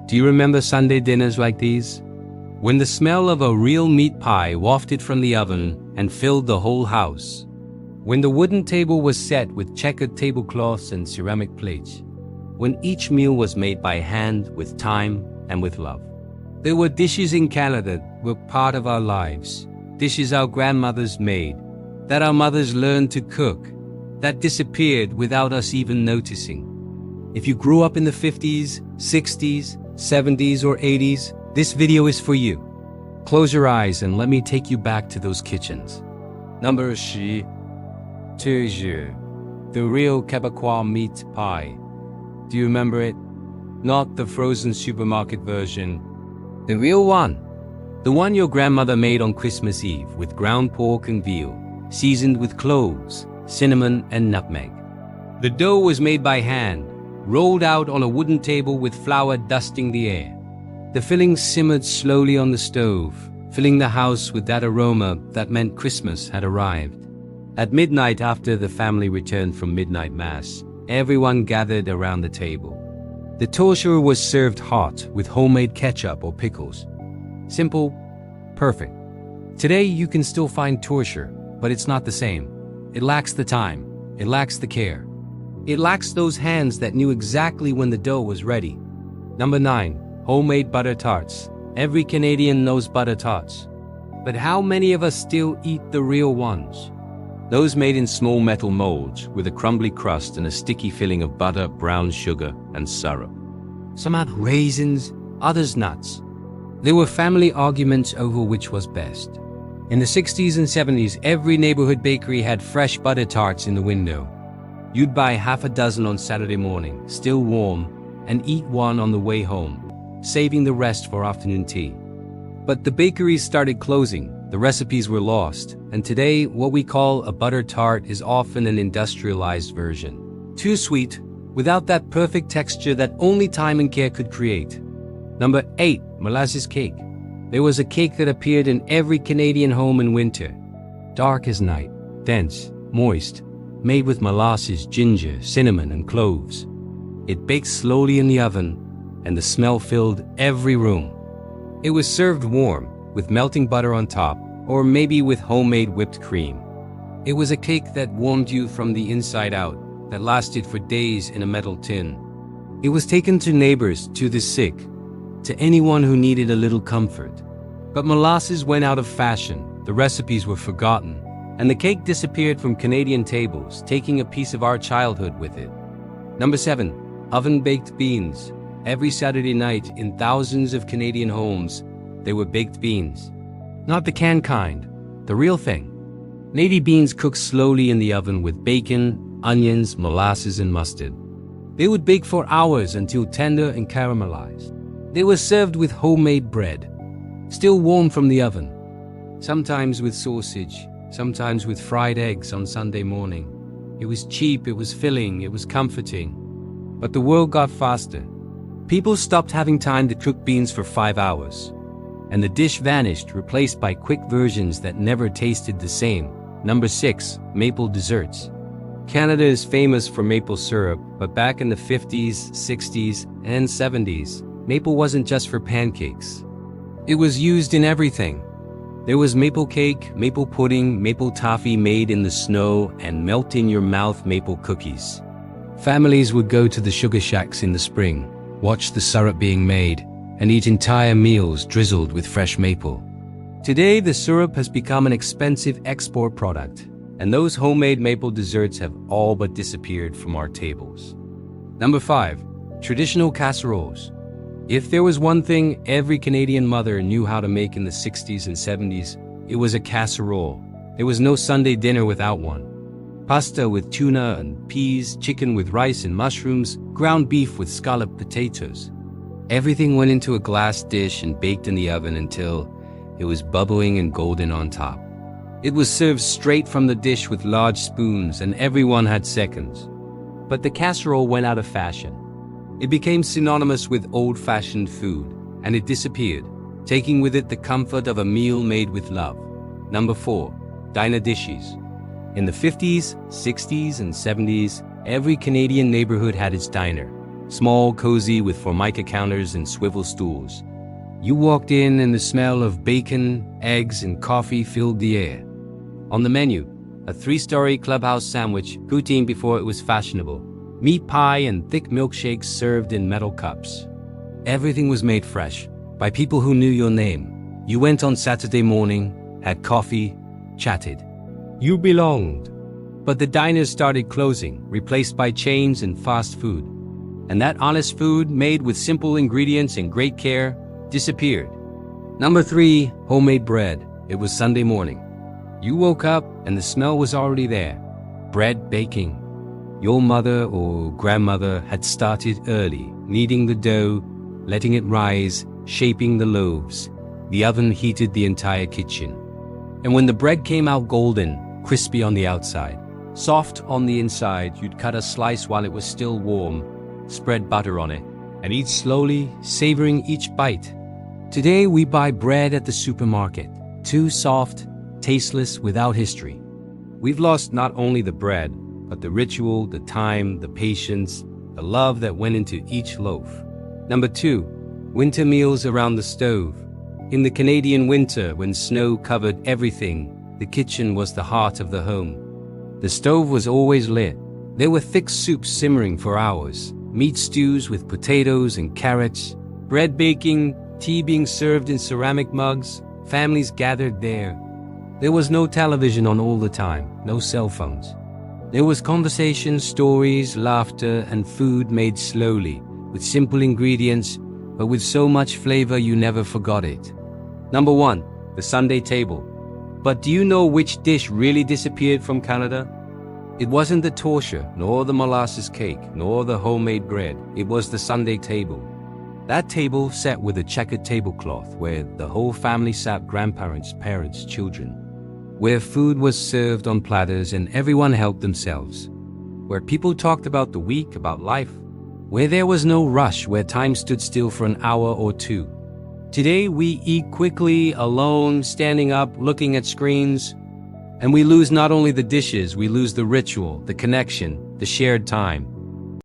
Do you remember Sunday dinners like these? When the smell of a real meat pie wafted from the oven and filled the whole house. When the wooden table was set with checkered tablecloths and ceramic plates. When each meal was made by hand with time and with love. There were dishes in Canada that were part of our lives. Dishes our grandmothers made, that our mothers learned to cook, that disappeared without us even noticing. If you grew up in the 50s, 60s, 70s, or 80s, this video is for you. Close your eyes and let me take you back to those kitchens. Number 10. Tastier, the real Quebecois meat pie. Do you remember it? Not the frozen supermarket version. The real one. The one your grandmother made on Christmas Eve with ground pork and veal, seasoned with cloves, cinnamon, and nutmeg. The dough was made by hand, rolled out on a wooden table with flour dusting the air. The filling simmered slowly on the stove, filling the house with that aroma that meant Christmas had arrived. At midnight, after the family returned from midnight mass, everyone gathered around the table. The tastier was served hot with homemade ketchup or pickles. Simple, perfect. Today you can still find tastier, but it's not the same. It lacks the time. It lacks the care. It lacks those hands that knew exactly when the dough was ready. Number 9. Homemade butter tarts. Every Canadian knows butter tarts. But how many of us still eat the real ones? Those made in small metal molds with a crumbly crust and a sticky filling of butter, brown sugar, and syrup. Some had raisins, others nuts. There were family arguments over which was best. In the 60s and 70s, every neighborhood bakery had fresh butter tarts in the window. You'd buy half a dozen on Saturday morning, still warm, and eat one on the way home, saving the rest for afternoon tea. But the bakeries started closing, the recipes were lost, and today what we call a butter tart is often an industrialized version. Too sweet, without that perfect texture that only time and care could create. Number 8. Molasses cake. There was a cake that appeared in every Canadian home in winter. Dark as night, dense, moist, made with molasses, ginger, cinnamon, and cloves. It baked slowly in the oven, and the smell filled every room. It was served warm, with melting butter on top, or maybe with homemade whipped cream. It was a cake that warmed you from the inside out, that lasted for days in a metal tin. It was taken to neighbors, to the sick, to anyone who needed a little comfort. But molasses went out of fashion, the recipes were forgotten, and the cake disappeared from Canadian tables, taking a piece of our childhood with it. Number 7. Oven-baked beans. Every Saturday night, in thousands of Canadian homes, there were baked beans. Not the canned kind, the real thing. Navy beans cooked slowly in the oven with bacon, onions, molasses, and mustard. They would bake for hours until tender and caramelized. They were served with homemade bread, still warm from the oven, sometimes with sausage, sometimes with fried eggs on Sunday morning. It was cheap, it was filling, it was comforting. But the world got faster. People stopped having time to cook beans for 5 hours, and the dish vanished, replaced by quick versions that never tasted the same. Number 6. Maple desserts. Canada is famous for maple syrup, but back in the 50s, 60s, and 70s, maple wasn't just for pancakes. It was used in everything. There was maple cake, maple pudding, maple toffee made in the snow, and melt-in-your-mouth maple cookies. Families would go to the sugar shacks in the spring, watch the syrup being made, and eat entire meals drizzled with fresh maple. Today, the syrup has become an expensive export product, and those homemade maple desserts have all but disappeared from our tables. Number 5. Traditional casseroles. If there was one thing every Canadian mother knew how to make in the 60s and 70s, it was a casserole. There was no Sunday dinner without one. Pasta with tuna and peas, chicken with rice and mushrooms, ground beef with scalloped potatoes. Everything went into a glass dish and baked in the oven until it was bubbling and golden on top. It was served straight from the dish with large spoons, and everyone had seconds. But the casserole went out of fashion. It became synonymous with old-fashioned food, and it disappeared, taking with it the comfort of a meal made with love. Number 4. Diner dishes. In the 50s, 60s, and 70s, every Canadian neighborhood had its diner. small, cozy, with formica counters and swivel stools. You walked in and the smell of bacon, eggs, and coffee filled the air. On the menu, a 3-story clubhouse sandwich, poutine before it was fashionable, meat pie and thick milkshakes served in metal cups. Everything was made fresh, by people who knew your name. You went on Saturday morning, had coffee, chatted. You belonged. But the diners started closing, replaced by chains and fast food. And that honest food, made with simple ingredients and great care, disappeared. Number 3, homemade bread. It was Sunday morning. You woke up and the smell was already there. Bread baking. Your mother or grandmother had started early, kneading the dough, letting it rise, shaping the loaves. The oven heated the entire kitchen. And when the bread came out golden, crispy on the outside, soft on the inside, you'd cut a slice while it was still warm, spread butter on it, and eat slowly, savoring each bite. Today we buy bread at the supermarket, too soft, tasteless, without history. We've lost not only the bread, but the ritual, the time, the patience, the love that went into each loaf. Number 2, winter meals around the stove. In the Canadian winter, when snow covered everything, the kitchen was the heart of the home. The stove was always lit. There were thick soups simmering for hours, meat stews with potatoes and carrots, bread baking, tea being served in ceramic mugs, families gathered there. There was no television on all the time, no cell phones. There was conversation, stories, laughter, and food made slowly, with simple ingredients, but with so much flavor you never forgot it. Number 1, the Sunday table. But do you know which dish really disappeared from Canada? It wasn't the torture, nor the molasses cake, nor the homemade bread. It was the Sunday table. That table set with a checkered tablecloth where the whole family sat, grandparents, parents, children. Where food was served on platters and everyone helped themselves. Where people talked about the week, about life. Where there was no rush, where time stood still for an hour or two. Today we eat quickly, alone, standing up, looking at screens. And we lose not only the dishes, we lose the ritual, the connection, the shared time.